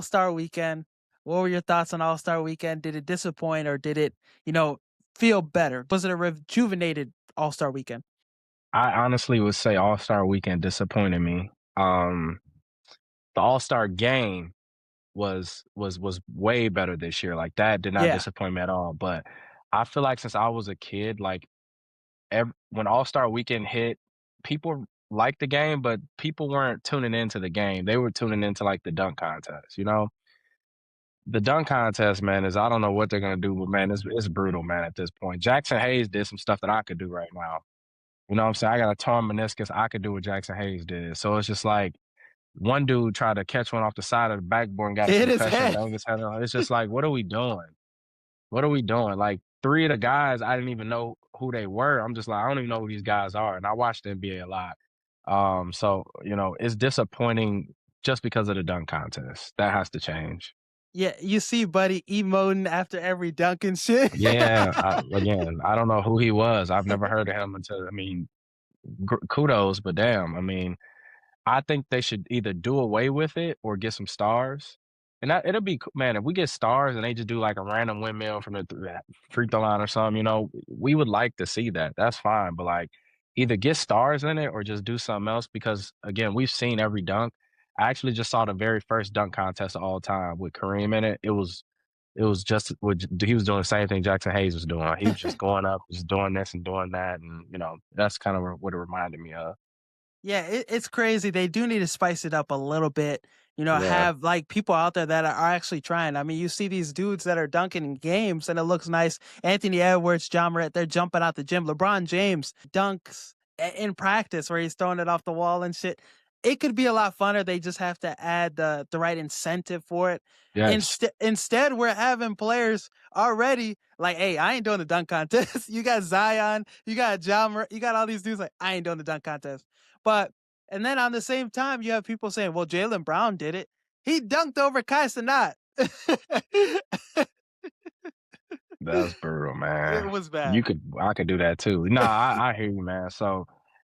All-Star Weekend. What were your thoughts on All-Star Weekend? Did it disappoint or did it, you know, feel better? Was it a rejuvenated All-Star Weekend? I honestly would say All-Star Weekend disappointed me. Um, the All-Star Game was way better this year. Like that did not Yeah. disappoint me at all. But I feel like since I was a kid, like when All-Star Weekend hit, people liked the game, but people weren't tuning into the game. They were tuning into like the dunk contest. The dunk contest, man, is I don't know what they're gonna do, but man, it's brutal, man. At this point, Jackson Hayes did some stuff that I could do right now. You know what I'm saying? I got a torn meniscus. I could do what Jackson Hayes did. So it's just like one dude tried to catch one off the side of the backboard and got a Hit his concussion, head. banged his head on. It's just like, what are we doing? What are we doing? Like three of the guys, I didn't even know who they were. I'm just like, I don't even know who these guys are. And I watched the NBA a lot. So it's disappointing just because of the dunk contest. That has to change. Yeah, you see Buddy emoting after every dunk and shit. Yeah, again, I don't know who he was. I've never heard of him until, I mean, kudos, but damn, I mean, I think they should either do away with it or get some stars. And it'll be man, if we get stars and they just do like a random windmill from the free throw line or something, we would like to see that. That's fine, but like either get stars in it or just do something else because again, we've seen every dunk. I actually just saw the very first dunk contest of all time with Kareem in it. It was just he was doing the same thing Jackson Hayes was doing. He was just going up, just doing this and doing that, and that's kind of what it reminded me of. Yeah, it's crazy. They do need to spice it up a little bit. Yeah. Have like people out there that are actually trying. I mean, you see these dudes that are dunking in games and it looks nice. Anthony Edwards, John Morant, they're jumping out the gym. LeBron James dunks in practice where he's throwing it off the wall and shit. It could be a lot funner. They just have to add the right incentive for it. Yes. Instead, we're having players already like, hey, I ain't doing the dunk contest. You got Zion, you got John, you got all these dudes like, I ain't doing the dunk contest. But and then on the same time, you have people saying, "Well, Jalen Brown did it. He dunked over Kai Cenat." That's brutal, It man. was bad. I could do that too. No, I hear you, man. So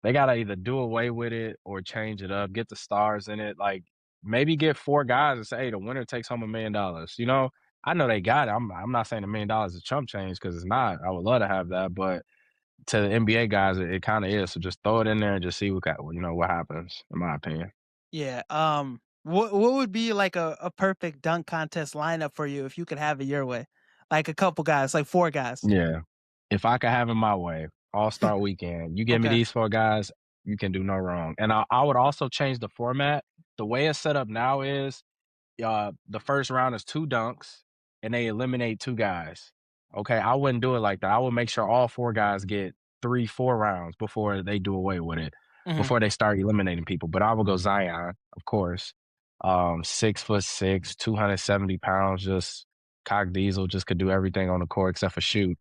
they gotta either do away with it or change it up, get the stars in it. Like maybe get four guys and say, hey, the winner takes home $1 million. I know they got it. I'm not saying $1 million is chump change because it's not. I would love to have that, but to the NBA guys, it kind of is. So just throw it in there and just see what happens, in my opinion. Yeah. What would be like a perfect dunk contest lineup for you if you could have it your way? Like a couple guys, like four guys. Yeah. If I could have it my way, All-Star Weekend, you give me Okay. these 4 guys, you can do no wrong. And I would also change the format. The way it's set up now is, the first round is 2 dunks, and they eliminate 2 guys. Okay, I wouldn't do it like that. I would make sure all 4 guys get 3, 4 rounds before they do away with it, Hmm. before they start eliminating people. But I would go Zion, of course. 6'6", 270 pounds, just cock diesel, just could do everything on the court except for shoot.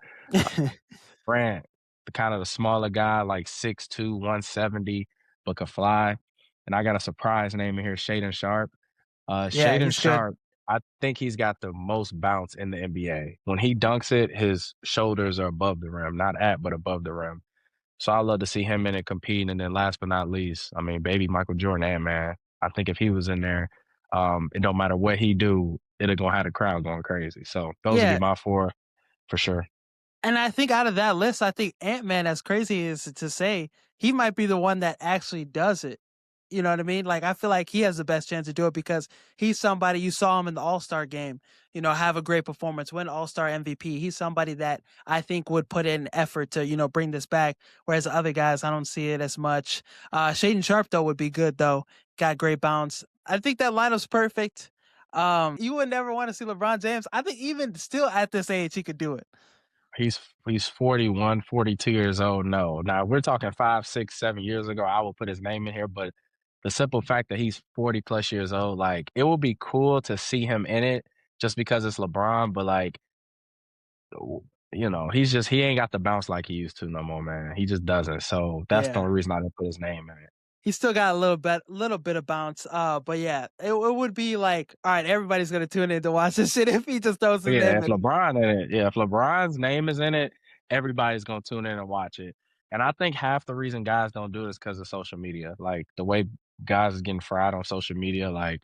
Grant, the kind of the smaller guy, like 6'2", 170, but could fly. And I got a surprise name in here, Shaden Sharp. Yeah, Shaden he's good. Sharp, I think he's got the most bounce in the NBA. When he dunks it, his shoulders are above the rim, not at, but above the rim. So I love to see him in it compete. And then last but not least, I mean, baby Michael Jordan, man. I think if he was in there, it don't matter what he do, it'll gonna have the crowd going crazy. So those would be Yeah, my 4 for sure. and I think out of that list, I think Ant-Man, as crazy as to say, he might be the one that actually does it. You know what I mean? Like, I feel like he has the best chance to do it because he's somebody you saw him in the All-Star game, have a great performance, win All-Star MVP. He's somebody that I think would put in effort to, bring this back. Whereas the other guys, I don't see it as much. Shaden Sharp, though, would be good, though. Got great bounce. I think that lineup's perfect. You would never want to see LeBron James. I think even still at this age, he could do it. He's 41, 42 years old. No. Now we're talking 5, 6, 7 years ago. I will put his name in here, but the simple fact that he's 40 plus years old, like it would be cool to see him in it just because it's LeBron, but like he ain't got the bounce like he used to no more, man. He just doesn't. So that's the Yeah. only reason I didn't put his name in it. He's still got a little bit of bounce. But yeah, it would be like, all right, everybody's gonna tune in to watch this shit if he just throws But his yeah, name if in. LeBron in it, yeah, if LeBron's name is in it, everybody's gonna tune in and watch it. And I think half the reason guys don't do it is because of social media. Like the way guys is getting fried on social media, like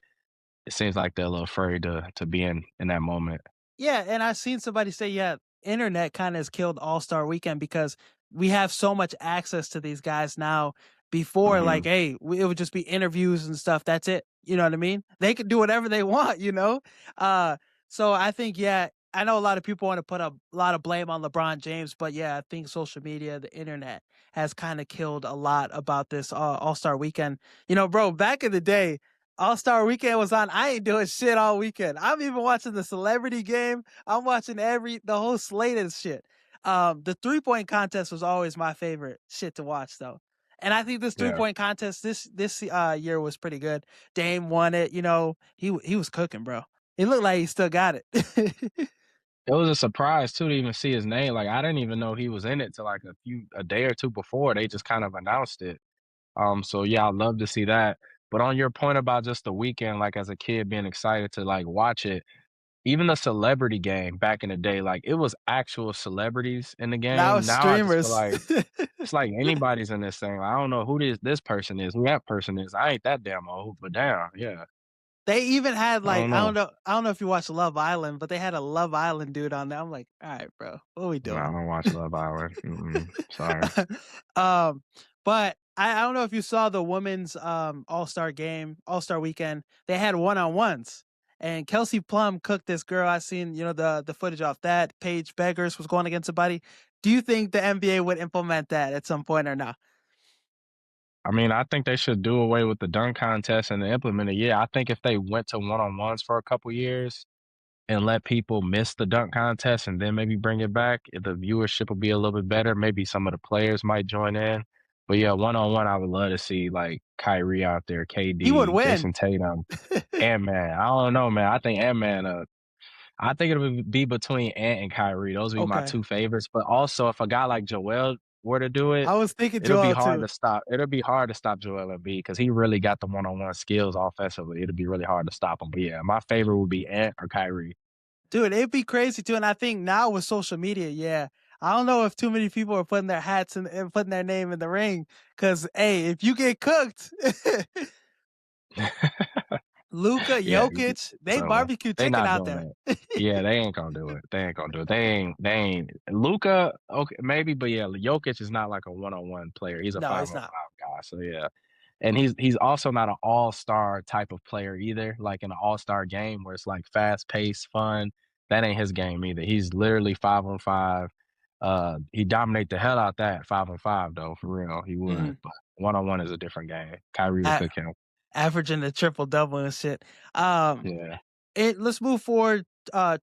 it seems like they're a little afraid to be in that moment. Yeah, and I've seen somebody say, yeah, internet kind of has killed All Star Weekend because we have so much access to these guys now. Before, like, Mhm. hey, it would just be interviews and stuff. That's it. You know what I mean? They could do whatever they want. Uh, so I think, yeah, I know a lot of people want to put a lot of blame on LeBron James, but yeah, I think social media, the internet, has kind of killed a lot about this All Star Weekend. Bro, back in the day, All-Star Weekend was on. I ain't doing shit all weekend. I'm even watching the celebrity game. I'm watching the whole slate of shit. The 3-point contest was always my favorite shit to watch though. And I think this three Yeah. point contest this year was pretty good. Dame won it. He was cooking, bro. It looked like he still got it. It was a surprise too to even see his name, like, I didn't even know he was in it till, like, a day or 2 before, they just kind of announced it. So yeah, I'd love to see that. But on your point about just the weekend, like, as a kid being excited to, like, watch it, even the celebrity game back in the day, like, it was actual celebrities in the Now game. it's Now I just feel streamers. like it's like anybody's in this thing. Like, I don't know who this person is, who that person is. I ain't that damn old, but damn, yeah. They even had I like don't know. I don't know if you watch Love Island, but they had a Love Island dude on there. I'm like, all right, bro, what are we No, I doing? don't watch Love Island. Sorry. um, but I don't know if you saw the women's All Star weekend. They had one on ones, and Kelsey Plum cooked this girl. I seen the footage off that. Paige Beggars was going against somebody. Do you think the NBA would implement that at some point or not? I mean, I think they should do away with the dunk contest and implement it. Yeah, I think if they went to one-on-ones for a couple years and let people miss the dunk contest and then maybe bring it back, the viewership will be a little bit better. Maybe some of the players might join in. But yeah, one-on-one, I would love to see like Kyrie out there, He would KD, win. Jason Tatum, Ant-Man. I don't know, man. I think Ant-Man, I think it would be between Ant and Kyrie. Those would be my Okay, 2 favorites. But also, if a guy like Joel were to do it, I was thinking Joel too. It'll be hard to stop Joel Embiid because he really got the one-on-one skills offensively. It'll be really hard to stop him. But yeah, my favorite would be Ant or Kyrie. Dude, it'd be crazy too. And I think now with social media, yeah, I don't know if too many people are putting their hats and putting their name in the ring. Cause hey, if you get cooked, Luka, Yeah, Jokic, they so barbecue they chicken not out doing there. that. Yeah, they ain't gonna do it. They ain't gonna do it. They ain't Luka, okay, maybe, but yeah, Jokic is not like a one-on-one player. He's a No, five it's on not. five guy. So yeah. And he's also not an all-star type of player either, like in an all-star game where it's like fast-paced, fun. That ain't his game either. He's literally 5 on 5. He dominate the hell out that 5 on 5 though, for real. He would. Mm. But one-on-one is a different game. Kyrie will A- cook him. Averaging the triple double and shit. Um, Yeah. let's move forward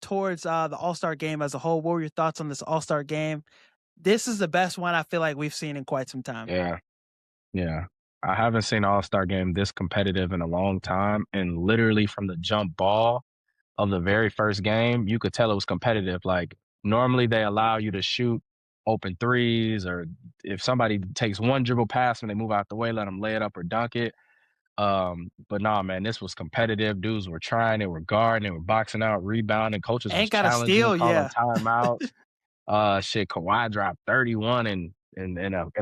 towards the All Star game as a whole. What were your thoughts on this All Star game? This is the best one I feel like we've seen in quite some time. Yeah. Yeah. I haven't seen an All-Star game this competitive in a long time, and literally from the jump ball of the very first game, you could tell it was competitive. Like, normally they allow you to shoot open threes, or if somebody takes one dribble pass and they move out the way, let them lay it up or dunk it. But nah, man, this was competitive. Dudes were trying, they were guarding, they were boxing out, rebounding. Coaches was Ain't got a challenging, steal, calling yeah. timeouts. Shit, Kawhi dropped 31 in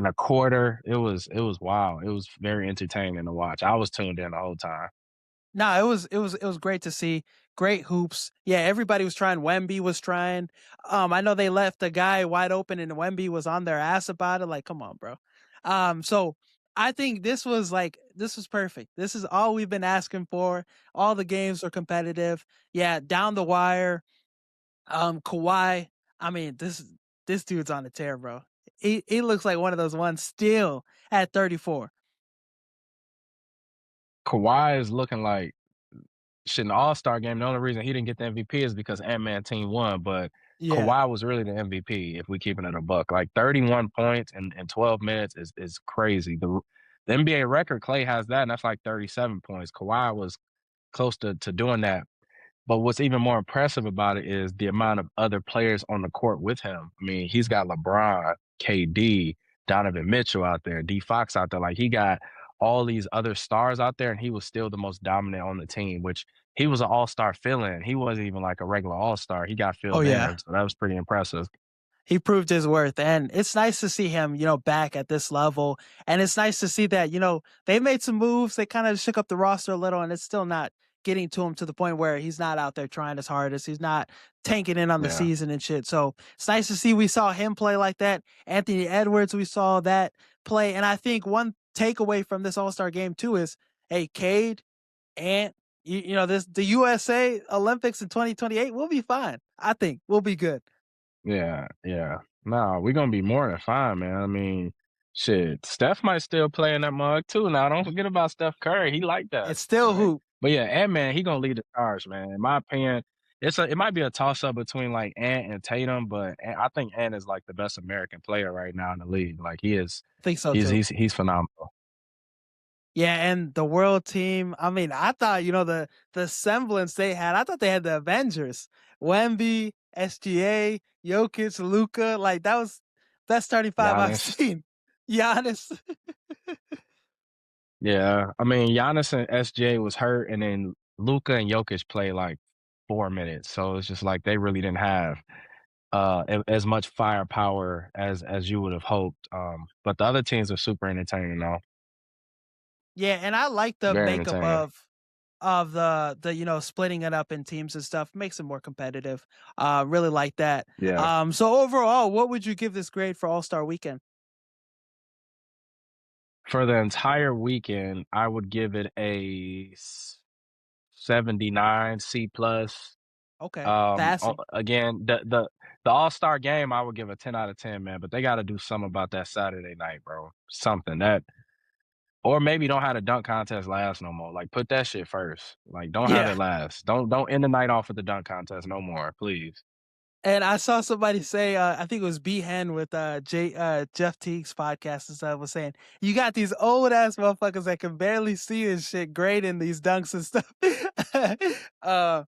a quarter. It was wild. It was very entertaining to watch. I was tuned in the whole time. No, it was great to see. Great hoops. Yeah, everybody was trying. Wemby was trying. I know they left the guy wide open, and Wemby was on their ass about it. Like, come on, bro. So I think this was perfect. This is all we've been asking for. All the games are competitive. Yeah, down the wire. Kawhi. I mean, this dude's on a tear, bro. He looks like one of those ones still at 34. Kawhi is looking like shit in the All-Star game. The only reason he didn't get the MVP is because Ant-Man team won, but Yeah. Kawhi was really the MVP if we keeping it a buck. Like 31 points in 12 minutes is crazy. The NBA record, Clay has that, and that's like 37 points. Kawhi was close to doing that. But what's even more impressive about it is the amount of other players on the court with him. I mean, he's got LeBron, KD, Donovan Mitchell out there, D Fox out there. Like, he got all these other stars out there, and he was still the most dominant on the team, which he was an all-star fill-in. He wasn't even like a regular all-star. He got Oh filled yeah. in. So that was pretty impressive. He proved his worth, and it's nice to see him, back at this level. And it's nice to see that, they made some moves. They kind of shook up the roster a little, and it's still not, getting to him to the point where he's not out there trying as hard as he's not tanking in on the Yeah. season and shit. So it's nice to see we saw him play like that. Anthony Edwards, we saw that play. And I think one takeaway from this All-Star game too is, hey, Cade, and you know, this the USA Olympics in 2028, we'll be fine. I think we'll be good. Yeah, yeah. No, we're gonna be more than fine, man. I mean, shit, Steph might still play in that mug too. Now, don't forget about Steph Curry. He like that. It's still Like, hoop. but yeah, Ant Man, he gonna lead the charge, man. In my opinion, it might be a toss up between like Ant and Tatum, but I think Ant is like the best American player right now in the league. Like he is, I think so he's too. he's he's phenomenal. Yeah, and the world team. I mean, I thought, you know, the semblance they had. I thought they had the Avengers: Wemby, SGA, Jokic, Luca. Like that was best starting five I've Giannis. seen. Giannis. Yeah, I mean Giannis and SJ was hurt, and then Luca and Jokic played like 4 minutes. So it's just like they really didn't have as much firepower as you would have hoped. But the other teams are super entertaining though. Yeah, and I like the Very makeup entertaining. of the you know, splitting it up in teams and stuff makes it more competitive. Really like that. Yeah. So overall, what would you give this grade for All-Star weekend? For the entire weekend, I would give it 79 C plus. Okay, passing. Again, the All-Star game, I would give a 10 out of 10, man. But they got to do something about that Saturday night, bro. Something that, or maybe don't have the dunk contest last no more. Like put that shit first. Like don't have Yeah. it last. Don't end the night off with the dunk contest no more, please. And I saw somebody say, I think it was B Hen with Jeff Teague's podcast and stuff, was saying, you got these old ass motherfuckers that can barely see and shit grading these dunks and stuff. uh,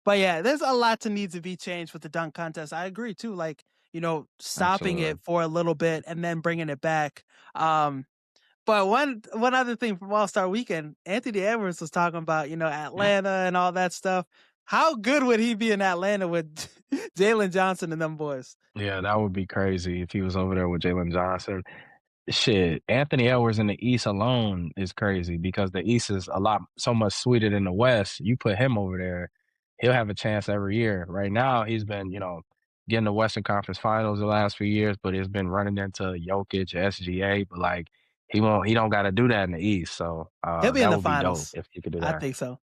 but yeah, there's a lot to need to be changed with the dunk contest. I agree too. Like, you know, stopping Absolutely. it for a little bit and then bringing it back. But one other thing from All Star Weekend, Anthony Edwards was talking about, you know, Atlanta and all that stuff. How good would he be in Atlanta with Jalen Johnson and them boys? Yeah, that would be crazy if he was over there with Jalen Johnson. Shit, Anthony Edwards in the East alone is crazy because the East is so much sweeter than the West. You put him over there, he'll have a chance every year. Right now, he's been, getting the Western Conference Finals the last few years, but he's been running into Jokic, SGA. But like, he don't got to do that in the East. So He'll be in that the would be dope finals. if he could do I that think so.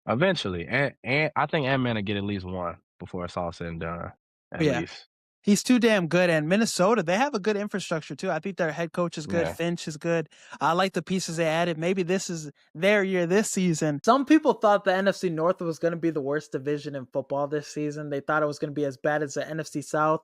eventually. And I think Ant-Man will get at least one before it's all said and done. At Yeah. least, He's too damn good. And Minnesota, they have a good infrastructure too. I think their head coach is good. yeah. Finch is good. I like the pieces they added. Maybe this is their year this season. Some people thought the NFC North was going to be the worst division in football this season. They thought it was going to be as bad as the NFC South.